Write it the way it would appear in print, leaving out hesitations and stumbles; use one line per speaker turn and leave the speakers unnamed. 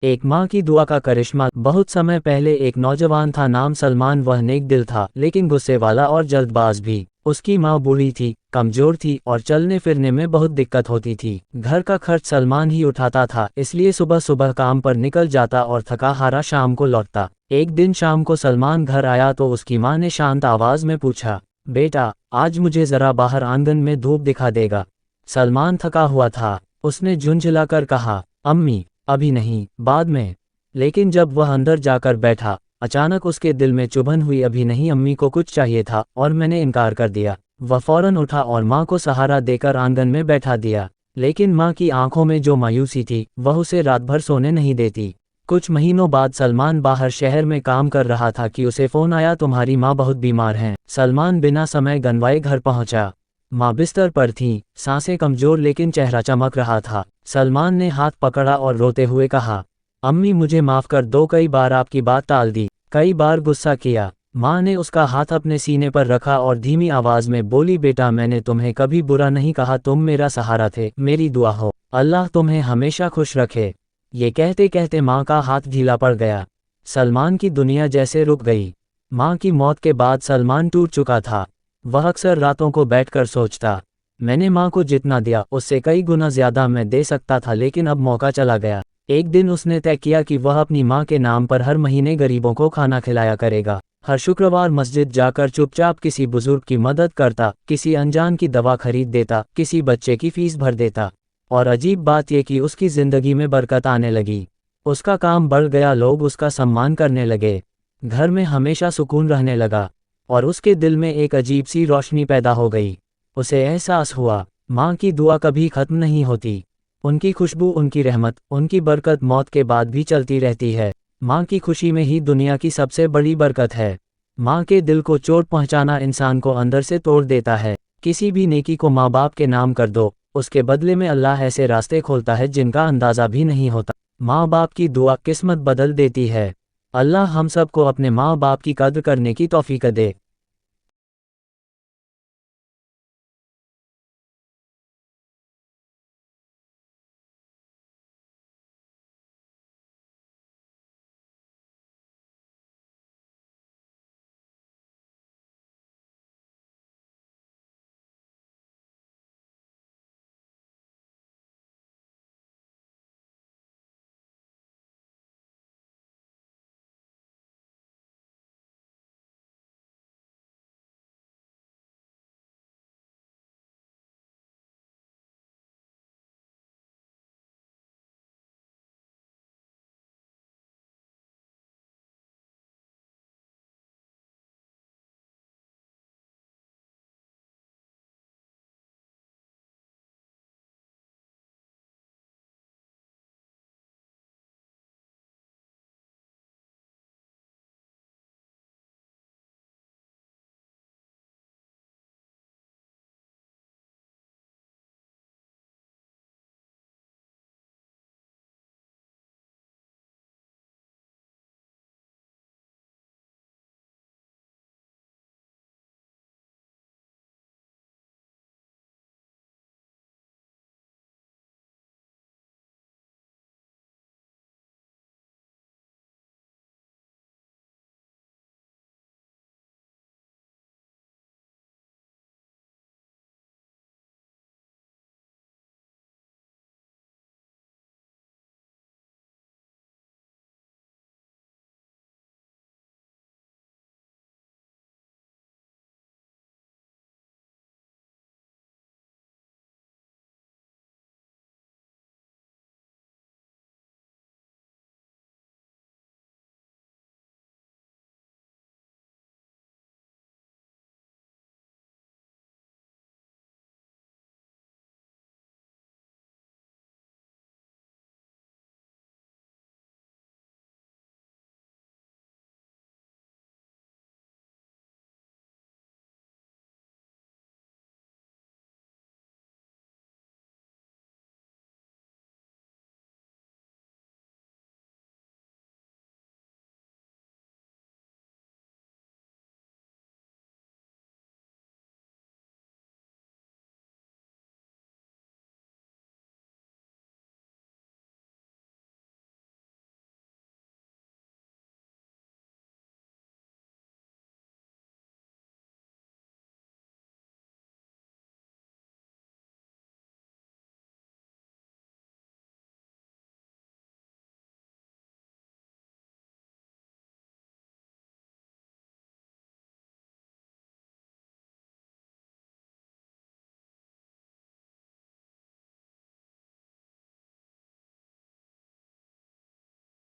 एक माँ की दुआ का करिश्मा। बहुत समय पहले एक नौजवान था, नाम सलमान। वह नेक दिल था, लेकिन गुस्से वाला और जल्दबाज भी। उसकी माँ बूढ़ी थी, कमजोर थी और चलने फिरने में बहुत दिक्कत होती थी। घर का खर्च सलमान ही उठाता था, इसलिए सुबह सुबह काम पर निकल जाता और थका हारा शाम को लौटता। एक दिन शाम को सलमान घर आया तो उसकी माँ ने शांत आवाज में पूछा, बेटा, आज मुझे जरा बाहर आंगन में धूप दिखा देगा। सलमान थका हुआ था। उसने झुंझलाकर कहा, अम्मी, अभी नहीं, बाद में। लेकिन जब वह अंदर जाकर बैठा, अचानक उसके दिल में चुभन हुई। अभी नहीं, अम्मी को कुछ चाहिए था और मैंने इनकार कर दिया। वह फौरन उठा और माँ को सहारा देकर आंगन में बैठा दिया। लेकिन माँ की आंखों में जो मायूसी थी, वह उसे रात भर सोने नहीं देती। कुछ महीनों बाद सलमान बाहर शहर में काम कर रहा था कि उसे फोन आया, तुम्हारी माँ बहुत बीमार हैं। सलमान बिना समय गंवाए घर पहुंचा। माँ बिस्तर पर थीं, सांसें कमजोर लेकिन चेहरा चमक रहा था। सलमान ने हाथ पकड़ा और रोते हुए कहा, अम्मी, मुझे माफ़ कर दो। कई बार आपकी बात टाल दी, कई बार गुस्सा किया। माँ ने उसका हाथ अपने सीने पर रखा और धीमी आवाज़ में बोली, बेटा, मैंने तुम्हें कभी बुरा नहीं कहा। तुम मेरा सहारा थे, मेरी दुआ हो। अल्लाह तुम्हें हमेशा खुश रखे। ये कहते कहते माँ का हाथ ढीला पड़ गया। सलमान की दुनिया जैसे रुक गई। माँ की मौत के बाद सलमान टूट चुका था। वह अक्सर रातों को बैठकर सोचता, मैंने माँ को जितना दिया उससे कई गुना ज्यादा मैं दे सकता था, लेकिन अब मौका चला गया। एक दिन उसने तय किया कि वह अपनी माँ के नाम पर हर महीने गरीबों को खाना खिलाया करेगा। हर शुक्रवार मस्जिद जाकर चुपचाप किसी बुजुर्ग की मदद करता, किसी अनजान की दवा खरीद देता, किसी बच्चे की फीस भर देता। और अजीब बात यह कि उसकी जिंदगी में बरकत आने लगी। उसका काम बढ़ गया, लोग उसका सम्मान करने लगे। घर में हमेशा सुकून रहने लगा और उसके दिल में एक अजीब सी रोशनी पैदा हो गई। उसे एहसास हुआ, माँ की दुआ कभी खत्म नहीं होती। उनकी खुशबू, उनकी रहमत, उनकी बरकत मौत के बाद भी चलती रहती है। माँ की खुशी में ही दुनिया की सबसे बड़ी बरकत है। माँ के दिल को चोट पहुँचाना इंसान को अंदर से तोड़ देता है। किसी भी नेकी को माँ बाप के नाम कर दो, उसके बदले में अल्लाह ऐसे रास्ते खोलता है जिनका अंदाज़ा भी नहीं होता। माँ बाप की दुआ किस्मत बदल देती है। अल्लाह हम सबको अपने माँ बाप की कद्र करने की तौफीक दे।